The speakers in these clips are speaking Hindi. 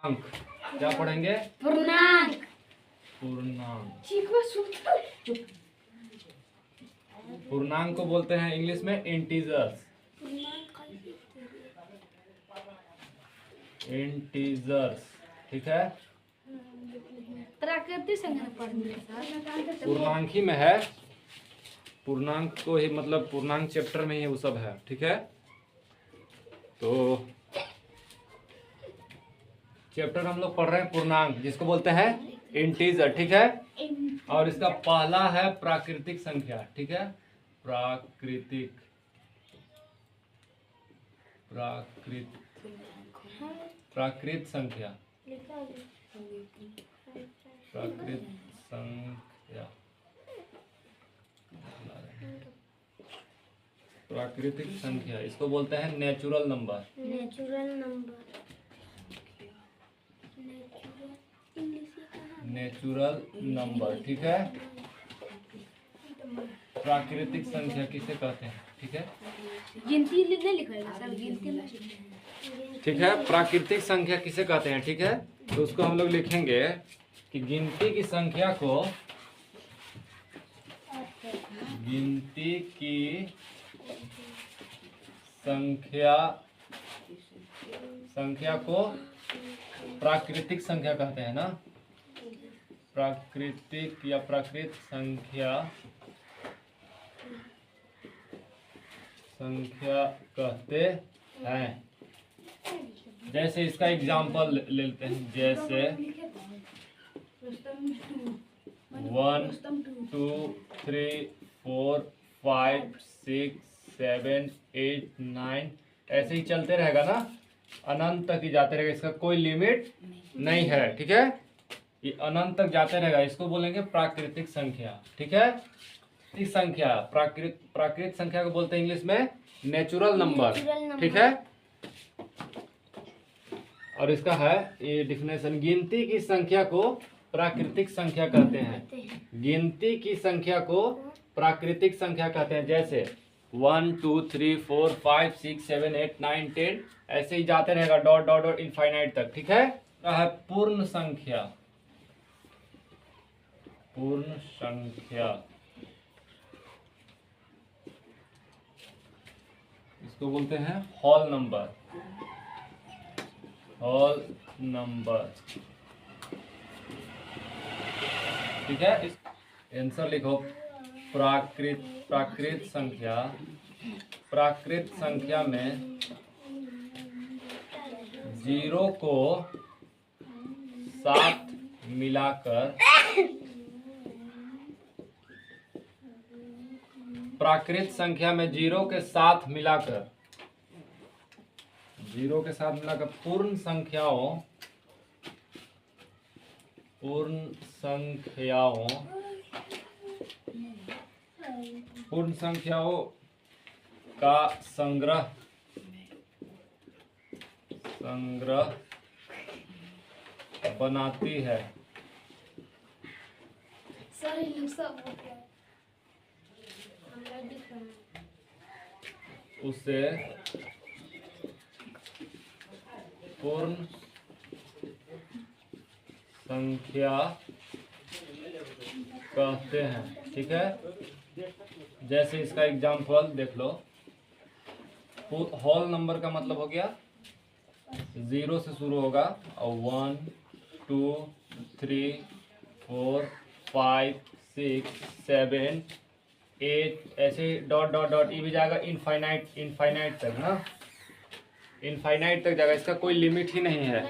अंक क्या पढ़ेंगे? पूर्णांक। पूर्णांक। पूर्णांक को बोलते हैं इंग्लिश में इंटीजर्स। इंटीजर्स, ठीक है। प्राकृतिक संख्या पढ़ेंगे। पूर्णांक ही में है, पूर्णांक को ही मतलब पूर्णांक चैप्टर में ही वो सब है, ठीक है। तो चैप्टर हम लोग पढ़ रहे हैं पूर्णांक, जिसको बोलते हैं इंटीजर, ठीक है। और इसका पहला है प्राकृतिक संख्या, ठीक है। प्राकृतिक प्राकृत संख्या, प्राकृत संख्या, प्राकृतिक संख्या, इसको बोलते हैं नेचुरल नंबर। नेचुरल नंबर, ठीक है। प्राकृतिक संख्या किसे कहते हैं, ठीक है। गिनती नहीं लिखेगा सर, गिनती। ठीक है, प्राकृतिक संख्या किसे कहते हैं, ठीक है। तो उसको हम लोग लिखेंगे कि गिनती की संख्या को, गिनती की संख्या को प्राकृतिक संख्या कहते हैं ना। प्राकृतिक या प्राकृत संख्या कहते हैं। जैसे इसका एग्जाम्पल ले लेते हैं, जैसे 1 2 3 4 5 6 7 8 9 ऐसे ही चलते रहेगा ना, अनंत तक ही जाते रहेगा, इसका कोई लिमिट नहीं है, ठीक है। ये अनंत तक जाते रहेगा, इसको बोलेंगे प्राकृतिक संख्या, ठीक है। इस संख्या प्राकृत संख्या को बोलते हैं इंग्लिश में नेचुरल नंबर, ठीक है। और इसका है ये डिफिनेशन, गिनती की संख्या को प्राकृतिक संख्या कहते हैं। गिनती की संख्या को प्राकृतिक संख्या कहते हैं। जैसे 1 2 3 4 5 6 7 8 9 10 ऐसे ही जाते रहेगा, डॉट डॉट डॉट इनफाइनाइट तक, ठीक है। पूर्ण संख्या, पूर्ण संख्या, इसको बोलते हैं होल नंबर, होल नंबर, ठीक है। इस आंसर लिखो, प्राकृत संख्या, प्राकृत संख्या में जीरो को साथ मिलाकर, प्राकृत संख्या में जीरो के साथ मिलाकर पूर्ण संख्याओं का संग्रह बनाती है। उसे पूर्ण संख्या कहते हैं, ठीक है। जैसे इसका एग्जाम्पल देख लो, होल नंबर का मतलब हो गया जीरो से शुरू होगा और 1 2 3 4 5 6 7 8 ऐसे डॉट डॉट डॉट ये भी जाएगा इनफाइनाइट तक ना, इनफाइनाइट तक जाएगा, इसका कोई लिमिट ही नहीं है।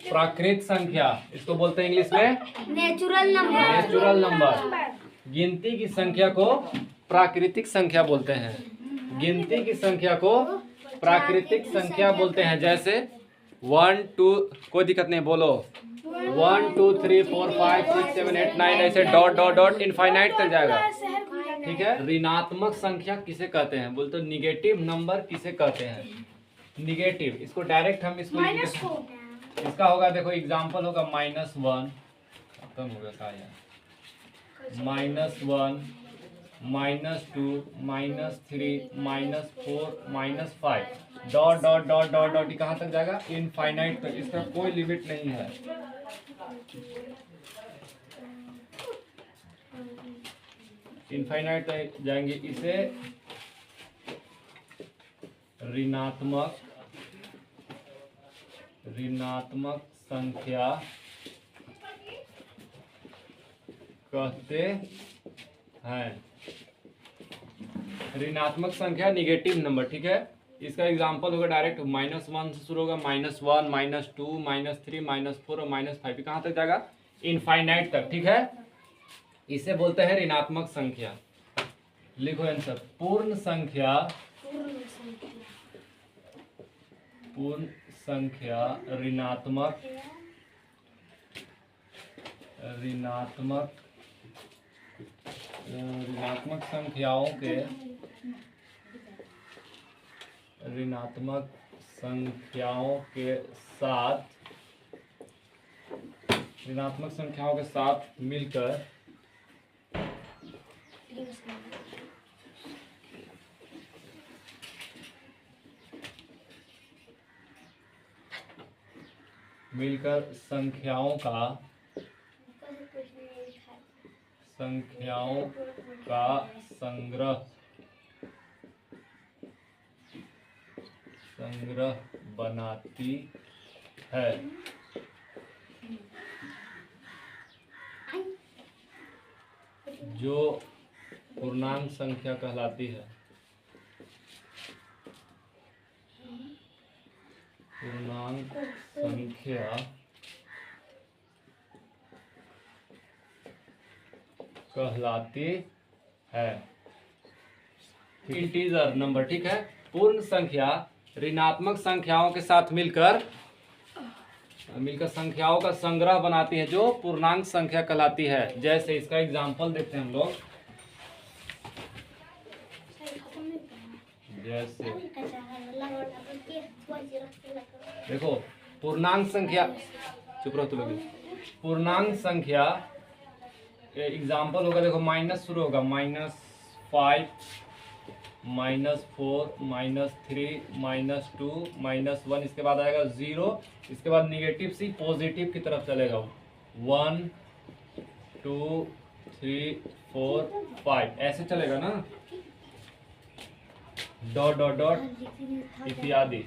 प्राकृत संख्या इसको बोलते हैं इंग्लिश में नेचुरल नंबर। Natural number. गिनती की संख्या को प्राकृतिक संख्या बोलते हैं। गिनती की संख्या को प्राकृतिक संख्या बोलते हैं। जैसे 1 2, कोई दिक्कत नहीं, बोलो 1 2 3 4 5 6 7 8 9 ऐसे डॉट डॉट डॉट इनफाइनाइट तक जाएगा, ठीक है। ऋणात्मक संख्या किसे कहते हैं, बोलते तो निगेटिव नंबर किसे कहते हैं, निगेटिव। इसको डायरेक्ट हम इसका होगा, देखो एग्जाम्पल होगा -1, खत्म हो गया -1 -2 -3 -4 -5 dot dot dot dot dot, कहाँ तक जाएगा? इनफाइनाइट तक, इसका कोई लिमिट नहीं है। इनफाइनाइट तक जाएंगे। इसे ऋणात्मक संख्या कहते हैं। ऋणात्मक संख्या निगेटिव नंबर, ठीक है। इसका एग्जांपल होगा डायरेक्ट -1 से शुरू होगा, -1 -2 -3 -4 और -5, कहाँ तक जाएगा? इनफाइनाइट तक, ठीक है। इसे बोलते हैं ऋणात्मक संख्या। लिखो आंसर, पूर्ण संख्या ऋणात्मक ऋणात्मक संख्याओं के साथ मिलकर संख्याओं का संग्रह बनाती है। जो पूर्णांक संख्या कहलाती है। पूर्णांक संख्या कहलाती है। इंटीजर नंबर, ठीक है। पूर्ण संख्या ऋणात्मक संख्याओं के साथ मिलकर संख्याओं का संग्रह बनाती है, जो पूर्णांक संख्या कहलाती है। जैसे इसका एग्जांपल देखते हैं हम लोग। जैसे देखो, पूर्णांक संख्या, चुप रहो तुम लोग। पूर्णांक संख्या एग्जांपल होगा, देखो माइनस शुरू होगा, -5 -4 -3 -2 -1, इसके बाद आएगा 0, इसके बाद निगेटिव से पॉजिटिव की तरफ चलेगा, 1 2 3 4 5, ऐसे चलेगा ना, डॉट डॉट डॉट इत्यादि।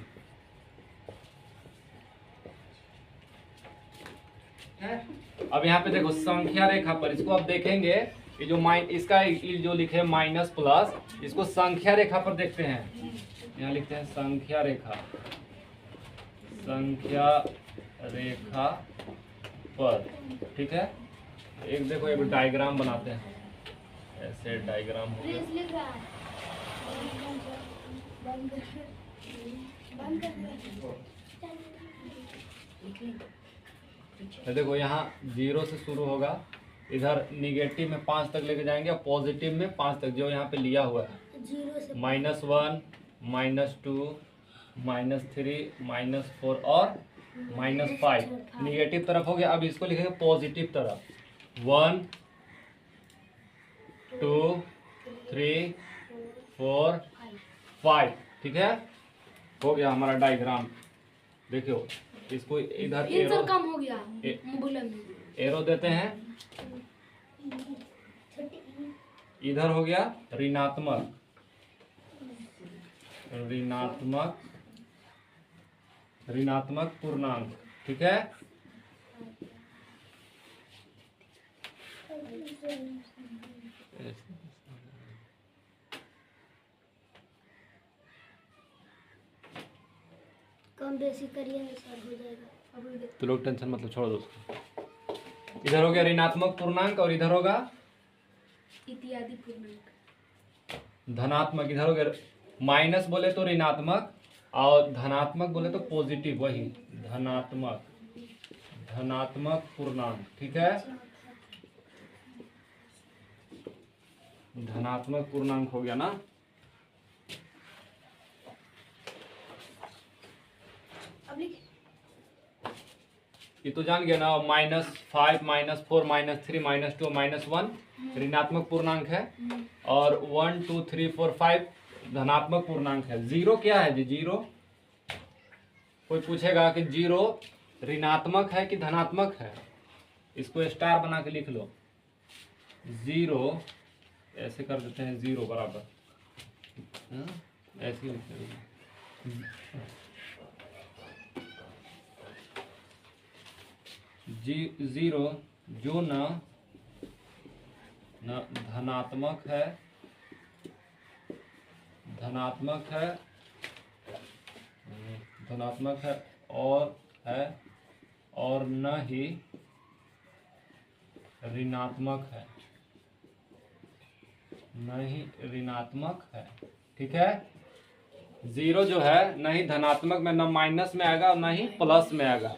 अब यहाँ पे देखो संख्या रेखा पर, इसको आप देखेंगे, ये जो इसका जो लिखे माइनस प्लस, इसको संख्या रेखा पर देखते हैं। यहाँ लिखते हैं संख्या रेखा पर, ठीक है। एक देखो, एक डायग्राम बनाते हैं, ऐसे डायग्राम हो गया। तो देखो यहाँ 0 से शुरू होगा, इधर निगेटिव में 5 तक लेके जाएंगे और पॉजिटिव में 5 तक, जो यहाँ पे लिया हुआ है, -1 -2 -3 -4 और -5, निगेटिव तरफ हो गया। अब इसको लिखेंगे पॉजिटिव तरफ, 1 2 3 4 5, ठीक है। हो गया हमारा डायग्राम। देखियो, इसको इधर एरो कम हो गया, एरो देते हैं, इधर हो गया ऋणात्मक पूर्णांक, ठीक है। कम बेसी करिए ना सर, हो जाएगा। तो लोग टेंशन मतलब छोड़ दो उसको। इधर हो गया ऋणात्मक पूर्णांक और इधर होगा इत्यादि पूर्णांक, धनात्मक। इधर हो गया, माइनस बोले तो ऋणात्मक और धनात्मक बोले तो पॉजिटिव, वही धनात्मक पूर्णांक, ठीक है। धनात्मक पूर्णांक हो गया ना। ये तो जान गया ना, -5 -4 -3 -2 -1 ऋणात्मक पूर्णांक है, और 1 2 3 4 5 धनात्मक पूर्णांक है। जीरो क्या है जी? जीरो, कोई पूछेगा कि जीरो ऋणात्मक है कि धनात्मक है, इसको स्टार बना के लिख लो। जीरो ऐसे कर देते हैं, जीरो बराबर, ऐसे लिख देंगे। जीरो जो न धनात्मक है, धनात्मक है और न ही ऋणात्मक है, न ही ऋणात्मक है। ठीक है, जीरो जो है न ही धनात्मक में, न माइनस में आएगा और न ही प्लस में आएगा,